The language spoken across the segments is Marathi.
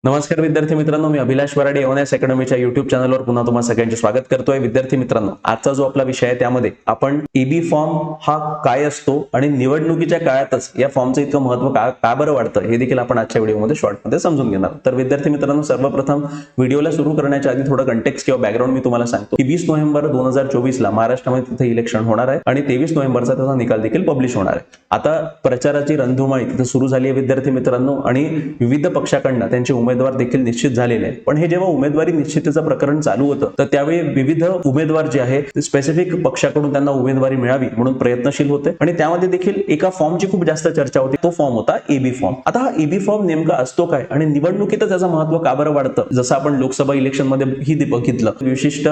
नमस्कार विद्यार्थी मित्रांनो, मी अभिलाष वराडे एओनएस अकॅडमीच्या युट्यूब चॅनलवर पुन्हा तुम्हा सगळ्यांचे स्वागत करतोय. विद्यार्थी मित्रांनो, आजचा जो आपला विषय आहे त्यामध्ये आपण एबी फॉर्म हा काय असतो आणि निवडणुकीच्या काळातच या फॉर्मचं इतकं महत्त्व का बरं वाढतं हे देखील आपण आजच्या व्हिडिओमध्ये शॉर्टमध्ये समजून घेणार. तर विद्यार्थी मित्रांनो, सर्वप्रथम व्हिडिओला सुरू करण्याच्या आधी थोडं कंटेक्स्ट किंवा बॅकग्राऊंड मी तुम्हाला सांगतो की 20 नोव्हेंबर 2024 ला महाराष्ट्रामध्ये तिथे इलेक्शन होणार आहे आणि 23 नोव्हेंबरचा त्याचा निकाल देखील पब्लिश होणार आहे. आता प्रचाराची रणधुमाळी तिथे सुरू झाली आहे विद्यार्थी मित्रांनो, आणि विविध पक्षाकडनं त्यांचे उमेदवार देखील निश्चित झालेले आहे. पण हे जेव्हा उमेदवारी निश्चितीचं प्रकरण चालू होतं तर त्यावेळी विविध उमेदवार जे आहे ते स्पेसिफिक पक्षाकडून त्यांना उमेदवारी मिळावी म्हणून प्रयत्नशील होते आणि त्यामध्ये देखील एका फॉर्मची खूप जास्त चर्चा होती. तो फॉर्म होता एबी फॉर्म. आता हा एबी फॉर्म नेमका असतो काय आणि निवडणुकीत त्याचं महत्त्व का बरं वाढतं, जसं आपण लोकसभा इलेक्शन मध्ये ही बघितलं. विशिष्ट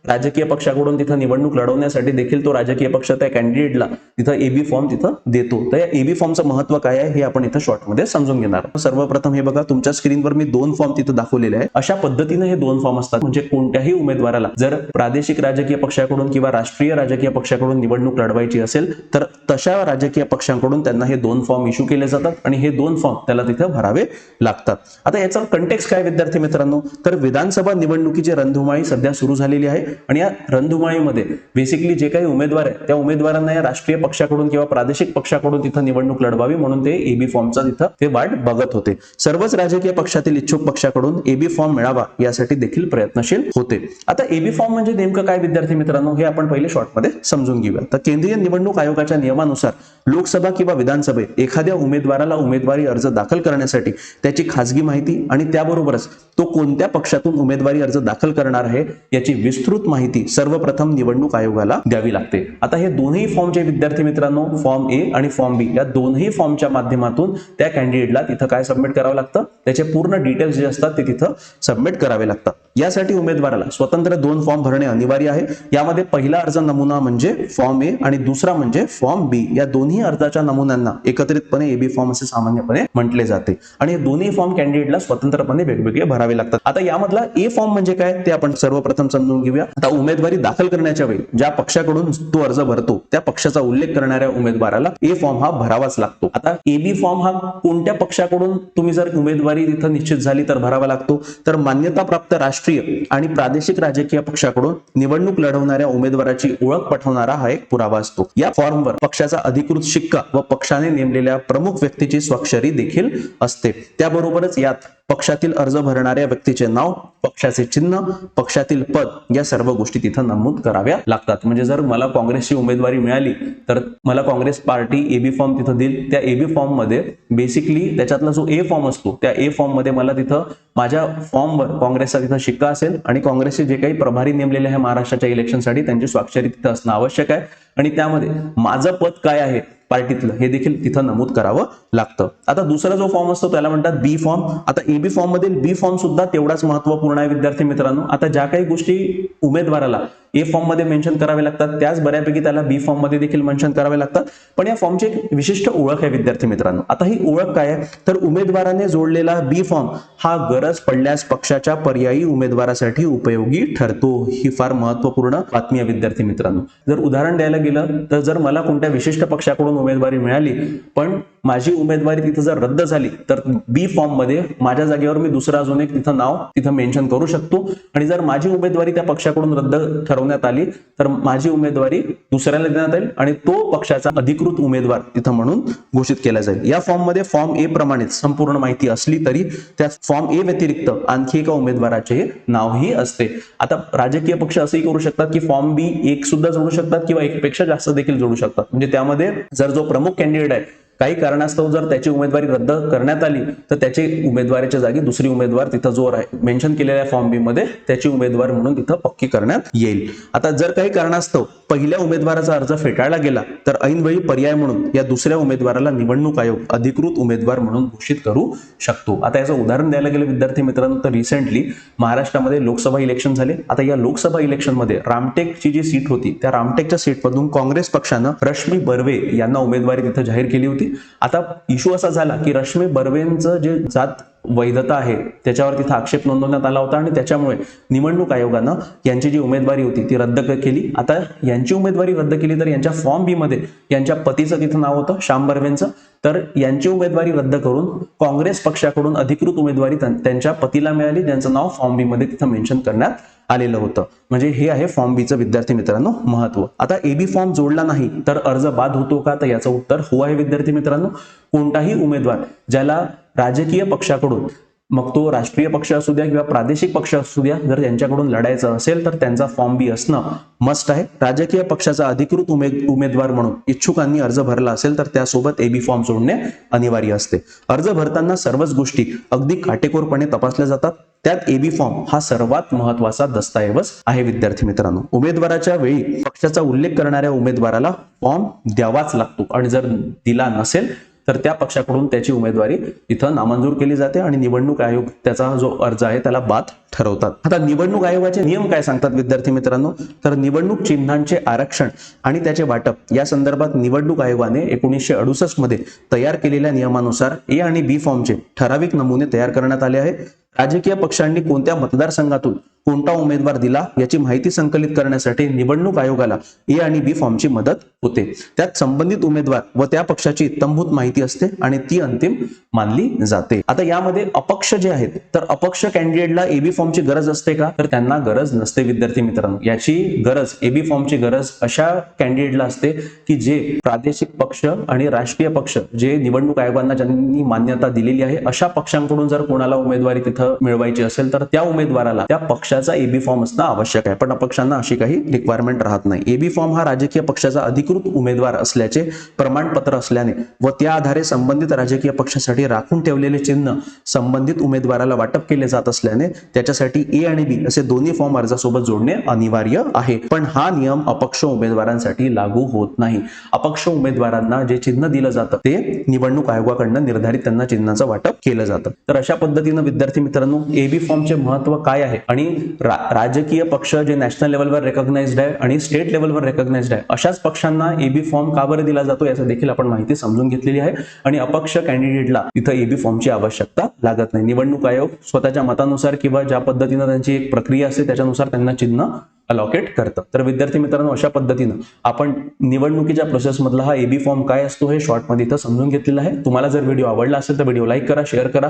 राजकीय पक्षाकडून तिथं निवडणूक लढवण्यासाठी देखील तो राजकीय पक्ष त्या कॅन्डिडेटला तिथं एबी फॉर्म तिथं देतो. तर या एबी फॉर्मचं महत्त्व काय आहे हे आपण इथं शॉर्टमध्ये समजून घेणार. सर्वप्रथम हे बघा, तुमच्या स्क्रीनवर मी दोन फॉर्म तिथं दाखवलेले आहे. अशा पद्धतीने हे दोन फॉर्म असतात. म्हणजे कोणत्याही उमेदवाराला जर प्रादेशिक राजकीय पक्षाकडून किंवा राष्ट्रीय राजकीय पक्षाकडून निवडणूक लढवायची असेल तर तशा राजकीय पक्षांकडून त्यांना हे दोन फॉर्म इश्यू केले जातात आणि हे दोन फॉर्म त्याला तिथं भरावे लागतात. आता याचा कंटेक्स्ट काय विद्यार्थी मित्रांनो, तर विधानसभा निवडणुकीची रणधुमाळी सध्या सुरू झालेली आहे आणि या रणधुमाळीमध्ये बेसिकली जे काही उमेदवार आहेत त्या उमेदवारांना या राष्ट्रीय पक्षाकडून किंवा प्रादेशिक पक्षाकडून तिथं निवडणूक लढवावी म्हणून ते एबी फॉर्मचा तिथं ते वाट बघत होते. सर्वच राजकीय पक्षातील इच्छुक पक्षाकडून एबी फॉर्म मिळावा यासाठी देखील प्रयत्नशील होते. आता एबी फॉर्म म्हणजे नेमकं काय विद्यार्थी मित्रांनो हे आपण पहिले शॉर्टमध्ये समजून घेऊया. तर केंद्रीय निवडणूक आयोगाच्या नियमानुसार लोकसभा किंवा विधानसभेत एखाद्या उमेदवाराला उमेदवारी अर्ज दाखल करण्यासाठी त्याची खासगी माहिती आणि त्याबरोबरच तो कोणत्या पक्षातून उमेदवारी अर्ज दाखल करणार आहे याची विस्तृत माहिती सर्वप्रथम निवडणूक आयोगाला द्यावी लागते. आता हे दोन्ही फॉर्मचे विद्यार्थी मित्रांनो, फॉर्म ए आणि फॉर्म बी या दोन्ही फॉर्मच्या माध्यमातून त्या कॅन्डिडेटला तिथं काय सबमिट करावं लागतं, त्याचे पूर्ण डिटेल्स जे असतात ते तिथं सबमिट करावे लागतात. यासाठी उमेदवाराला स्वतंत्र दोन फॉर्म भरणे अनिवार्य आहे. यामध्ये पहिला अर्ज नमुना म्हणजे फॉर्म ए आणि दुसरा म्हणजे फॉर्म बी. या दोन्ही अर्जाच्या नमुन्यांना एकत्रितपणे एबी फॉर्म असे सामान्यपणे म्हटले जाते आणि हे दोन्ही फॉर्म कॅन्डिडेटला स्वतंत्रपणे वेगवेगळे भरावे लागतात. आता यामधला ए फॉर्म म्हणजे काय ते आपण सर्वप्रथम समजून घेऊया. आता उमेदवारी दाखल करण्याच्या वेळी ज्या पक्षाकडून तो अर्ज भरतो त्या पक्षाचा उल्लेख करणाऱ्या उमेदवाराला ए फॉर्म हा भरावाच लागतो. आता एबी फॉर्म हा कोणत्या पक्षाकडून तुम्ही जर उमेदवारी तिथं निश्चित झाली तर भरावा लागतो, तर मान्यताप्राप्त राष्ट्रीय आणि प्रादेशिक राजकीय पक्षाकडून निवडणूक लढवणाऱ्या उमेदवाराची ओळख पटवणारा हा एक पुरावा असतो. या फॉर्मवर पक्षाचा अधिकृत शिक्का व पक्षाने नेमलेल्या प्रमुख व्यक्तीची स्वाक्षरी देखील असते. त्याबरोबरच यात पक्षातील अर्ज भरणाऱ्या व्यक्तीचे नाव, पक्षाचे चिन्ह, पक्षातील पद या सर्व गोष्टी तिथं नमूद कराव्या लागतात. म्हणजे जर मला काँग्रेसची उमेदवारी मिळाली तर मला काँग्रेस पार्टी एबी फॉर्म तिथं देईल. त्या एबी फॉर्म मध्ये बेसिकली त्याच्यातला जो ए फॉर्म असतो त्या ए फॉर्म मध्ये मला तिथं माझ्या फॉर्मवर काँग्रेसचा तिथं शिक्का असेल आणि काँग्रेसचे जे काही प्रभारी नेमलेले आहे महाराष्ट्राच्या इलेक्शनसाठी त्यांची स्वाक्षरी तिथं असणं आवश्यक आहे आणि त्यामध्ये माझं पद काय आहे पार्टीतलं हे देखील तिथं नमूद करावं लागतं. आता दुसरा जो फॉर्म असतो त्याला म्हणतात बी फॉर्म. आता एबी फॉर्म मधील बी फॉर्म सुद्धा तेवढाच महत्वपूर्ण आहे विद्यार्थी मित्रांनो. आता ज्या काही गोष्टी उमेदवाराला ए फॉर्म मध्ये मेन्शन करावे लागतात त्याच बऱ्यापैकी त्याला बी फॉर्म मध्ये देखील मेन्शन करावे लागतात. पण या फॉर्मची एक विशिष्ट ओळख आहे विद्यार्थी मित्रांनो. आता ही ओळख काय आहे, तर उमेदवाराने जोडलेला बी फॉर्म हा गरज पडल्यास पक्षाच्या पर्यायी उमेदवारासाठी उपयोगी ठरतो. ही फार महत्वपूर्ण बातमी आहे विद्यार्थी मित्रांनो. जर उदाहरण द्यायला गेलं तर जर मला कोणत्या विशिष्ट पक्षाकडून उमेदवारी मिळाली पण माझी उमेदवारी तिथं जर रद्द झाली तर बी फॉर्म मध्ये माझ्या जागेवर मी दुसरा अजून एक तिथं नाव तिथं मेन्शन करू शकतो आणि जर माझी उमेदवारी त्या पक्षाकडून रद्द ठरवण्यात आली तर माझी उमेदवारी दुसऱ्याला देण्यात येईल आणि तो पक्षाचा अधिकृत उमेदवार तिथं म्हणून घोषित केला जाईल. या फॉर्म मध्ये फॉर्म ए प्रमाणेच संपूर्ण माहिती असली तरी त्या फॉर्म ए व्यतिरिक्त आणखी एका उमेदवाराचे नावही असते. आता राजकीय पक्ष असंही करू शकतात की फॉर्म बी एक सुद्धा जोडू शकतात किंवा एकपेक्षा जास्त देखील जोडू शकतात. म्हणजे त्यामध्ये जर जो प्रमुख कॅन्डिडेट आहे काही कारणास्तव जर त्याची उमेदवारी रद्द करण्यात आली तर त्याची उमेदवारीच्या जागी दुसरी उमेदवार तिथं जो मेन्शन केलेल्या फॉर्म बी मध्ये त्याची उमेदवार म्हणून तिथं पक्की करण्यात येईल. आता जर काही कारणास्तव पहिल्या उमेदवाराचा अर्ज फेटाळला गेला तर ऐनवेळी पर्याय म्हणून या दुसऱ्या उमेदवाराला निवडणूक आयोग अधिकृत उमेदवार म्हणून घोषित करू शकतो. आता याचं उदाहरण द्यायला गेलं विद्यार्थी मित्रांनो तर रिसेंटली महाराष्ट्रामध्ये लोकसभा इलेक्शन झाले. आता या लोकसभा इलेक्शन मध्ये रामटेकची जी सीट होती त्या रामटेकच्या सीटमधून काँग्रेस पक्षानं रश्मी बर्वे यांना उमेदवारी तिथं जाहीर केली होती. आता इश्यू असा झाला की रश्मी बर्वेंचं जे जात वैधता आहे त्याच्यावर तिथं आक्षेप नोंदवण्यात आला होता आणि त्याच्यामुळे निवडणूक आयोगानं यांची जी उमेदवारी होती ती रद्द केली. आता यांची उमेदवारी रद्द केली तर यांच्या फॉर्म बी मध्ये यांच्या पतीचं तिथं नाव होतं, श्याम बर्वेंचं. तर यांची उमेदवारी रद्द करून काँग्रेस पक्षाकडून अधिकृत उमेदवारी त्यांच्या पतीला मिळाली, ज्यांचं नाव फॉर्म बी मध्ये तिथं मेन्शन करण्यात आलेलं होतं. म्हणजे हे आहे फॉर्म बीचं विद्यार्थी मित्रांनो महत्व. आता एबी फॉर्म जोडला नाही तर अर्ज बाद होतो का, तर याचं उत्तर हो आहे विद्यार्थी मित्रांनो. कोणताही उमेदवार ज्याला राजकीय पक्षाकडून, मग तो राष्ट्रीय पक्ष असू द्या किंवा प्रादेशिक पक्ष असू द्या, जर त्यांच्याकडून लढायचं असेल तर त्यांचा फॉर्म बी असणं मस्ट आहे. राजकीय पक्षाचा अधिकृत उमेदवार म्हणून इच्छुकांनी अर्ज भरला असेल तर त्यासोबत एबी फॉर्म जोडणे अनिवार्य असते. अर्ज भरताना सर्वच गोष्टी अगदी काटेकोरपणे तपासल्या जातात. त्यात एबी फॉर्म हा सर्वात महत्वाचा दस्तऐवज आहे विद्यार्थी मित्रांनो. उमेदवाराच्या वेळी पक्षाचा उल्लेख करणाऱ्या उमेदवाराला फॉर्म द्यावाच लागतो आणि जर दिला नसेल तर त्या पक्षाकडून त्याची उमेदवारी इथं नामंजूर केली जाते आणि निवडणूक आयोग त्याचा जो अर्ज आहे त्याला बाद ठरवतात. आता निवडणूक आयोगाचे नियम काय सांगतात विद्यार्थी मित्रांनो, तर निवडणूक चिन्हांचे आरक्षण आणि त्याचे वाटप या संदर्भात निवडणूक आयोगाने 1968 मध्ये तयार केलेल्या नियमानुसार ए आणि बी फॉर्मचे ठराविक नमुने तयार करण्यात आले आहेत. राजकीय पक्षांनी कोणत्या मतदारसंघातून कोणता उमेदवार दिला याची माहिती संकलित करण्यासाठी निवडणूक आयोगाला ए आणि बी फॉर्मची मदत होते. त्यात संबंधित उमेदवार व त्या पक्षाची इत्थंभूत माहिती असते आणि ती अंतिम मानली जाते. आता यामध्ये अपक्ष जे आहेत तर अपक्ष कॅन्डिडेटला एबी फॉर्मची गरज असते का, तर त्यांना गरज नसते विद्यार्थी मित्रांनो. याची गरज एबी फॉर्मची गरज अशा कॅन्डिडेटला असते की जे प्रादेशिक पक्ष आणि राष्ट्रीय पक्ष जे निवडणूक आयोगांना ज्यांनी मान्यता दिलेली आहे अशा पक्षांकडून जर कोणाला उमेदवारी तिथं मिळवायची असेल तर त्या उमेदवाराला त्या पक्षाचा एबी फॉर्म असणं आवश्यक आहे. पण अपक्षांना अशी काही रिक्वायरमेंट राहत नाही. एबी फॉर्म हा राजकीय पक्षाचा अधिकृत उमेदवार असल्याचे प्रमाणपत्र असल्याने व त्या आधारे संबंधित राजकीय पक्षासाठी राखून ठेवलेले चिन्ह संबंधित उमेदवाराला वाटप केले जात असल्याने त्याच्यासाठी ए आणि बी असे दोन्ही फॉर्म अर्जासोबत जोडणे अनिवार्य आहे. पण हा नियम अपक्ष उमेदवारांसाठी लागू होत नाही. अपक्ष उमेदवारांना जे चिन्ह दिलं जातं ते निवडणूक आयोगाकडनं निर्धारित त्यांना चिन्हाचं वाटप केलं जातं. तर अशा पद्धतीनं विद्यार्थी मित्रांनो एबी फॉर्मचे महत्व काय आहे आणि राजकीय पक्ष जे नॅशनल लेवलवर रेकॉग्नाइज्ड आहे आणि स्टेट लेवलवर रेकॉग्नाइज्ड आहे अशाच पक्षांना एबी फॉर्म का बरं दिला जातो याचं देखील आपण माहिती समजून घेतलेली आहे. आणि अपक्ष कॅन्डिडेटला इथं एबी फॉर्मची आवश्यकता लागत नाही. निवडणूक आयोग स्वतःच्या मतानुसार किंवा ज्या पद्धतीनं त्यांची एक प्रक्रिया असते त्याच्यानुसार त्यांना चिन्ह अलॉकेट करतं. तर विद्यार्थी मित्रांनो अशा पद्धतीनं आपण निवडणुकीच्या प्रोसेसमधला हा एबी फॉर्म काय असतो हे शॉर्टमध्ये इथं समजून घेतलेलं आहे. तुम्हाला जर व्हिडिओ आवडला असेल तर व्हिडिओ लाईक करा, शेअर करा.